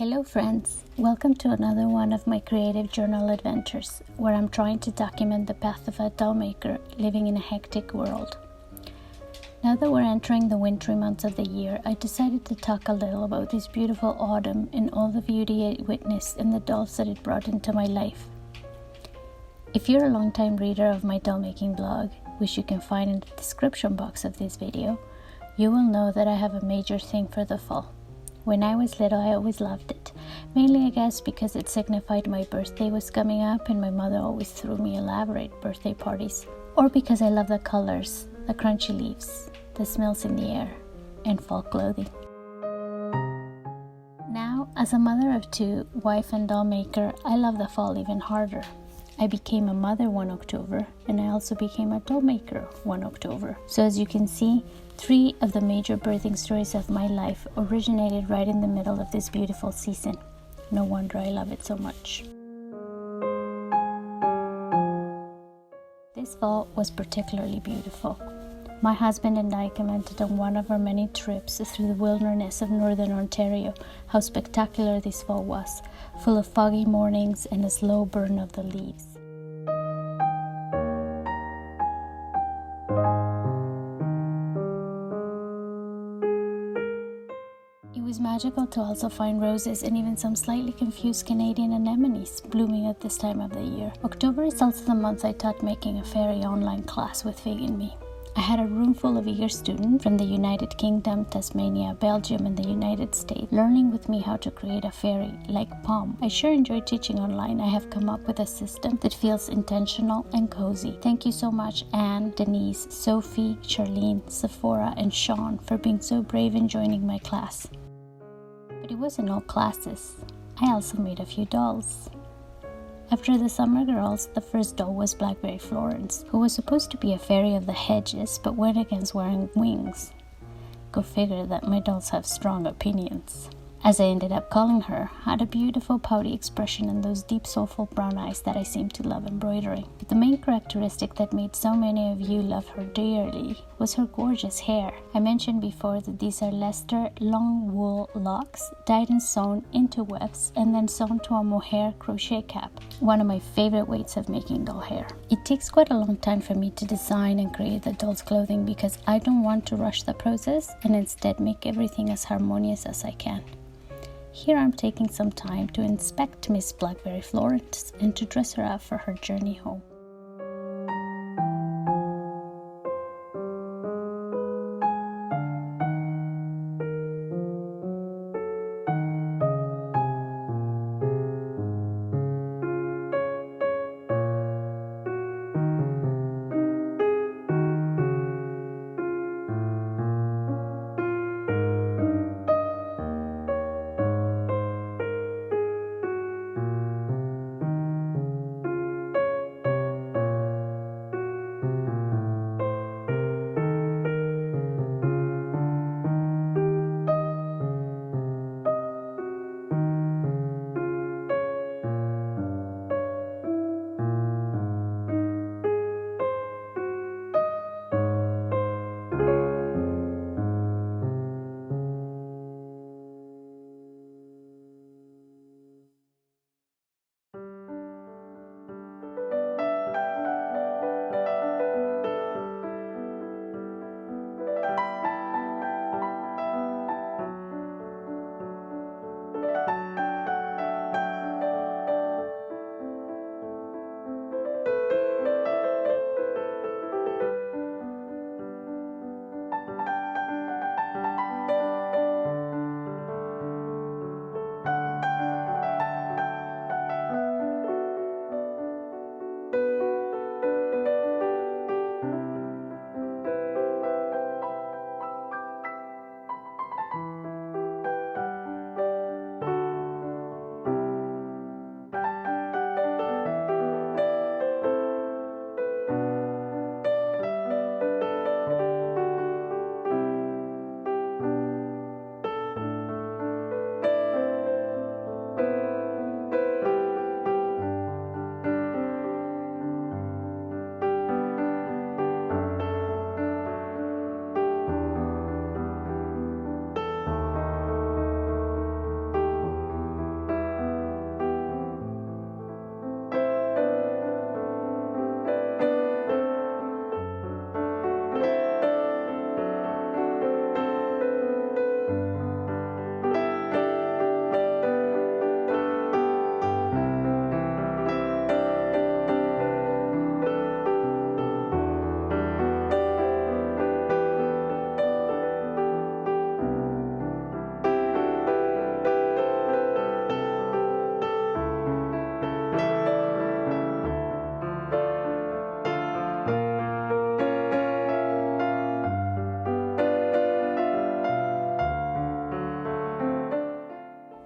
Hello friends, welcome to another one of my creative journal adventures where I'm trying to document the path of a doll maker living in a hectic world. Now that we're entering the wintry months of the year, I decided to talk a little about this beautiful autumn and all the beauty it witnessed and the dolls that it brought into my life. If you're a long-time reader of my doll making blog, which you can find in the description box of this video, you will know that I have a major thing for the fall. When I was little, I always loved it, mainly I guess because it signified my birthday was coming up and my mother always threw me elaborate birthday parties, or because I love the colors, the crunchy leaves, the smells in the air, and fall clothing. Now, as a mother of two, wife and doll maker, I love the fall even harder. I became a mother one October, and I also became a doll maker one October. So as you can see, 3 of the major birthing stories of my life originated right in the middle of this beautiful season. No wonder I love it so much. This fall was particularly beautiful. My husband and I commented on one of our many trips through the wilderness of northern Ontario how spectacular this fall was, full of foggy mornings and a slow burn of the leaves. It was magical to also find roses and even some slightly confused Canadian anemones blooming at this time of the year. October is also the month I taught making a fairy online class with Fig and me. I had a room full of eager students from the United Kingdom, Tasmania, Belgium, and the United States learning with me how to create a fairy like Pom. I sure enjoy teaching online. I have come up with a system that feels intentional and cozy. Thank you so much Anne, Denise, Sophie, Charlene, Sephora, and Sean for being so brave in joining my class. But it wasn't all classes. I also made a few dolls. After the summer girls, the first doll was Blackberry Florence, who was supposed to be a fairy of the hedges but went against wearing wings. Go figure that my dolls have strong opinions. As I ended up calling her, had a beautiful pouty expression and those deep soulful brown eyes that I seem to love embroidering. But the main characteristic that made so many of you love her dearly was her gorgeous hair. I mentioned before that these are Leicester long wool locks, dyed and sewn into wefts and then sewn to a mohair crochet cap, one of my favorite ways of making doll hair. It takes quite a long time for me to design and create the doll's clothing because I don't want to rush the process and instead make everything as harmonious as I can. Here I'm taking some time to inspect Miss Blackberry Florence and to dress her up for her journey home.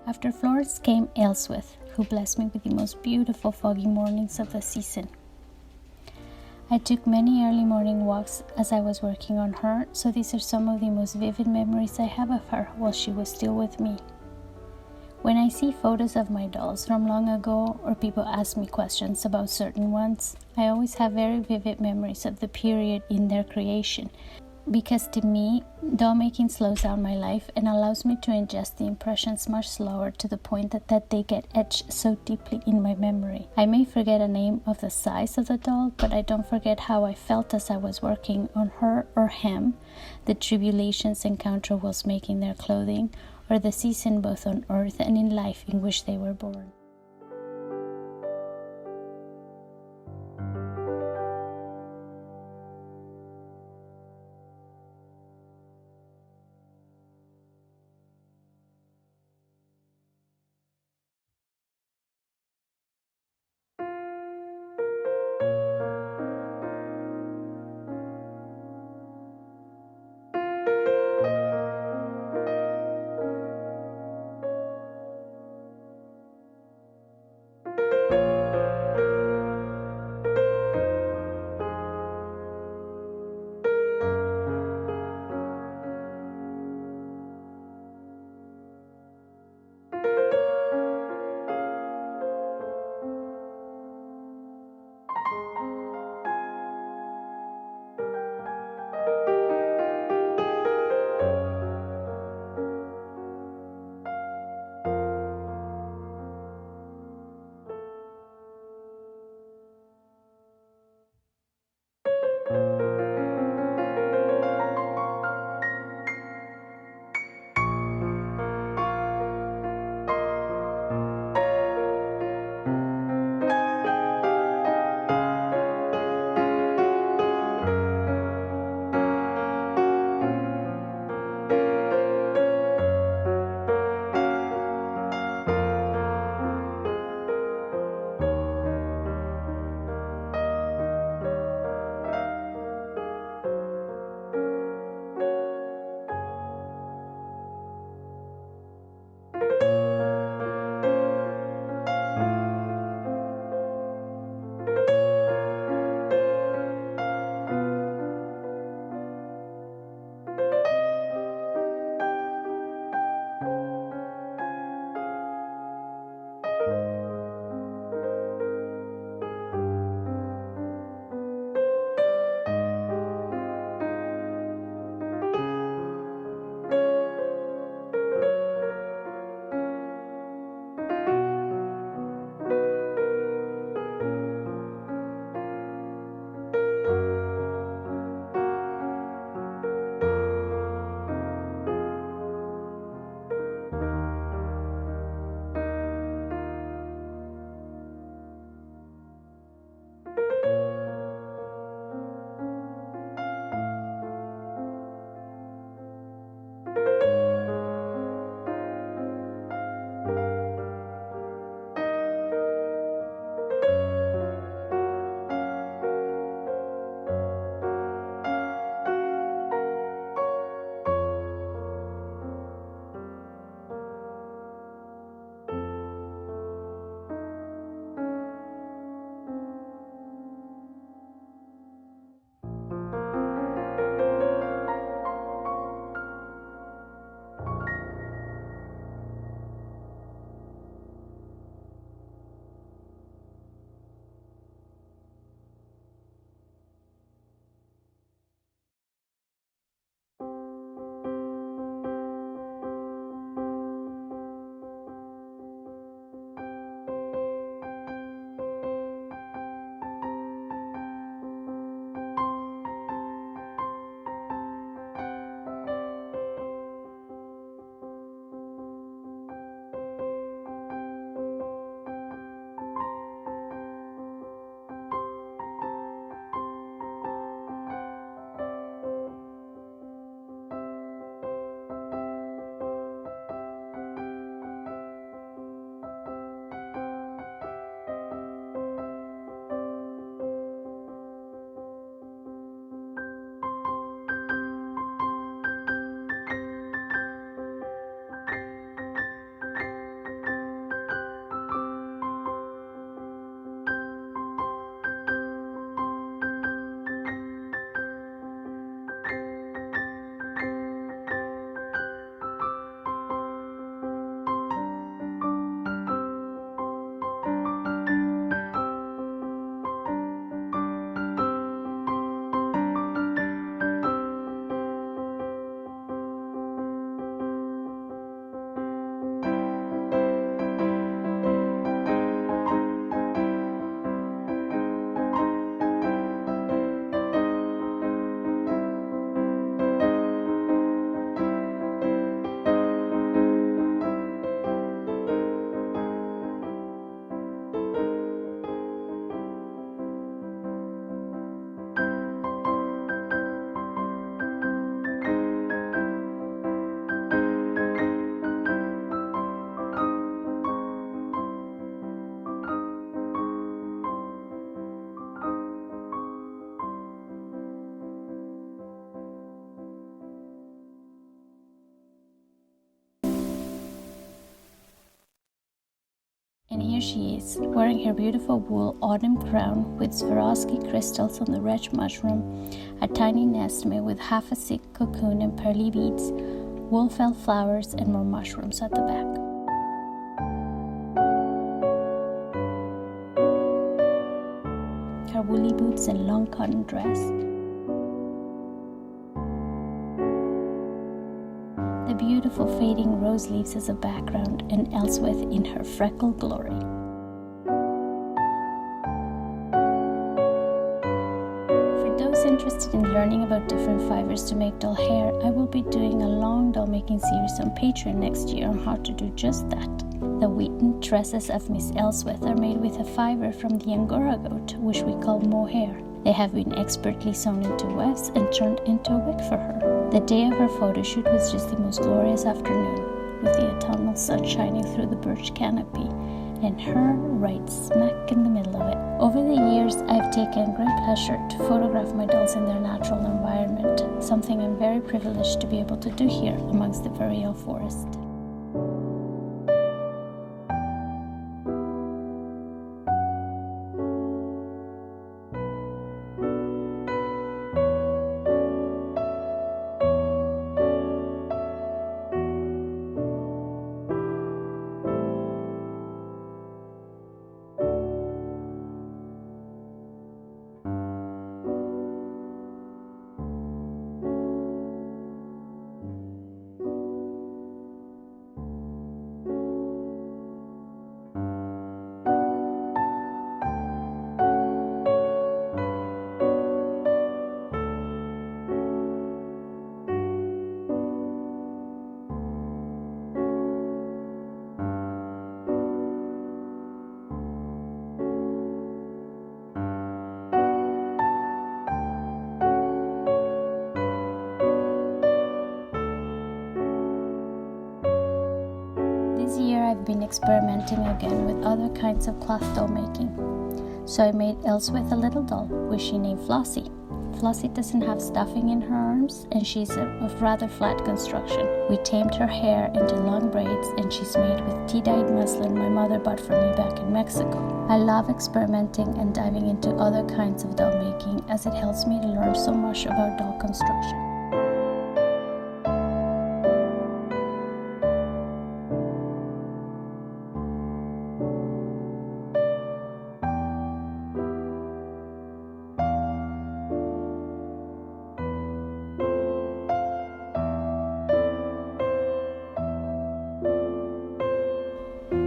After Florence came Ealhswith, who blessed me with the most beautiful foggy mornings of the season. I took many early morning walks as I was working on her, so these are some of the most vivid memories I have of her while she was still with me. When I see photos of my dolls from long ago, or people ask me questions about certain ones, I always have very vivid memories of the period in their creation, because to me, doll making slows down my life and allows me to ingest the impressions much slower, to the point that they get etched so deeply in my memory. I may forget a name of the size of the doll, but I don't forget how I felt as I was working on her or him, the tribulations encountered whilst making their clothing, or the season both on earth and in life in which they were born. And here she is, wearing her beautiful wool autumn crown with Swarovski crystals on the wretch mushroom, a tiny nest made with half a silk cocoon and pearly beads, wool felt flowers, and more mushrooms at the back. Her woolly boots and long cotton dress. The beautiful fading rose leaves as a background, and Ealhswith in her freckled glory. For those interested in learning about different fibers to make doll hair, I will be doing a long doll making series on Patreon next year on how to do just that. The wheaten tresses of Miss Ealhswith are made with a fiber from the Angora goat, which we call mohair. They have been expertly sewn into wefts and turned into a wig for her. The day of her photo shoot was just the most glorious afternoon, with the autumnal sun shining through the birch canopy, and her right smack in the middle of it. Over the years, I've taken great pleasure to photograph my dolls in their natural environment, something I'm very privileged to be able to do here amongst the boreal forest. This year I've been experimenting again with other kinds of cloth doll making. So I made Ealhswith a little doll, which she named Flossie. Flossie doesn't have stuffing in her arms, and she's of rather flat construction. We tamed her hair into long braids, and she's made with tea-dyed muslin my mother bought for me back in Mexico. I love experimenting and diving into other kinds of doll making, as it helps me to learn so much about doll construction.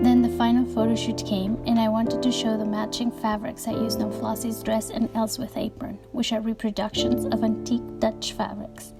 Then the final photo shoot came, and I wanted to show the matching fabrics I used on Flossie's dress and Ealhswith apron, which are reproductions of antique Dutch fabrics.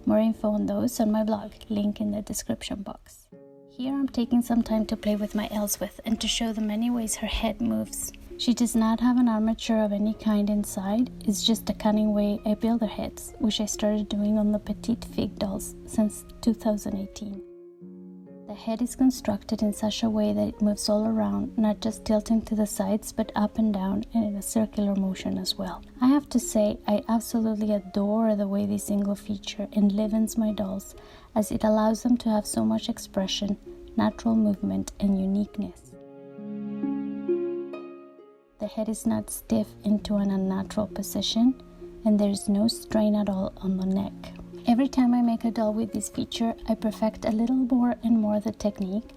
More info on those on my blog, link in the description box. Here I'm taking some time to play with my Ealhswith and to show the many ways her head moves. She does not have an armature of any kind inside, it's just a cunning way I build her heads, which I started doing on the petite fig dolls since 2018. The head is constructed in such a way that it moves all around, not just tilting to the sides, but up and down and in a circular motion as well. I have to say, I absolutely adore the way this single feature enlivens my dolls, as it allows them to have so much expression, natural movement, and uniqueness. The head is not stiff into an unnatural position, and there is no strain at all on the neck. Every time I make a doll with this feature, I perfect a little more and more the technique,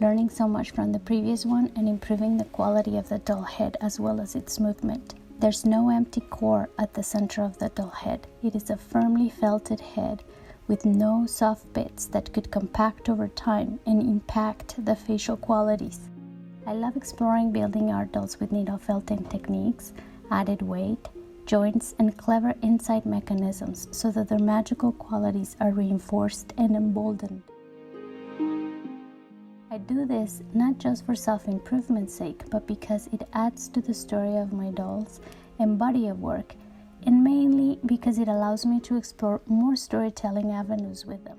learning so much from the previous one and improving the quality of the doll head as well as its movement. There's no empty core at the center of the doll head. It is a firmly felted head with no soft bits that could compact over time and impact the facial qualities. I love exploring building art dolls with needle felting techniques, added weight, joints, and clever inside mechanisms so that their magical qualities are reinforced and emboldened. I do this not just for self-improvement's sake, but because it adds to the story of my dolls and body of work, and mainly because it allows me to explore more storytelling avenues with them.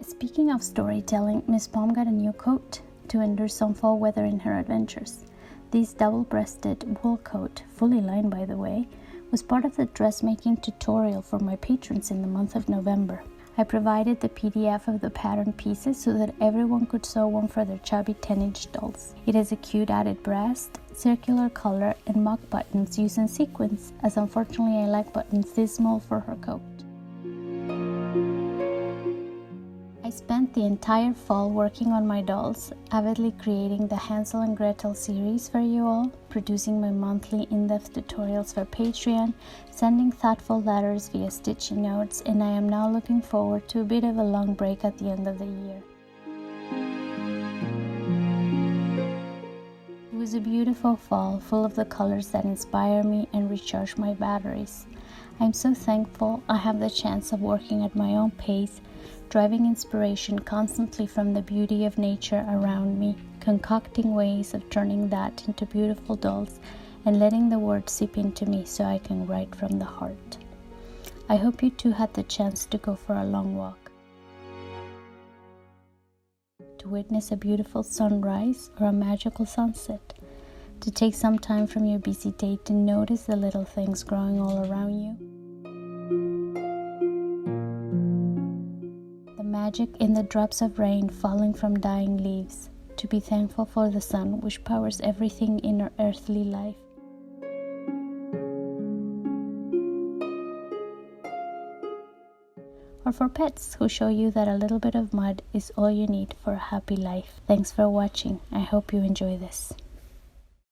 Speaking of storytelling, Miss Palm got a new coat to endure some fall weather in her adventures. This double-breasted wool coat, fully lined by the way, was part of the dressmaking tutorial for my patrons in the month of November. I provided the PDF of the pattern pieces so that everyone could sew one for their chubby 10-inch dolls. It has a cute added breast, circular collar, and mock buttons used in sequins, as unfortunately I like buttons this small for her coat. I spent the entire fall working on my dolls, avidly creating the Hansel and Gretel series for you all, producing my monthly in-depth tutorials for Patreon, sending thoughtful letters via stitching notes, and I am now looking forward to a bit of a long break at the end of the year. It was a beautiful fall, full of the colors that inspire me and recharge my batteries. I'm so thankful I have the chance of working at my own pace, driving inspiration constantly from the beauty of nature around me, concocting ways of turning that into beautiful dolls, and letting the words seep into me so I can write from the heart. I hope you too had the chance to go for a long walk, to witness a beautiful sunrise or a magical sunset, to take some time from your busy day to notice the little things growing all around you. The magic in the drops of rain falling from dying leaves, to be thankful for the sun which powers everything in our earthly life. Or for pets who show you that a little bit of mud is all you need for a happy life. Thanks for watching. I hope you enjoy this.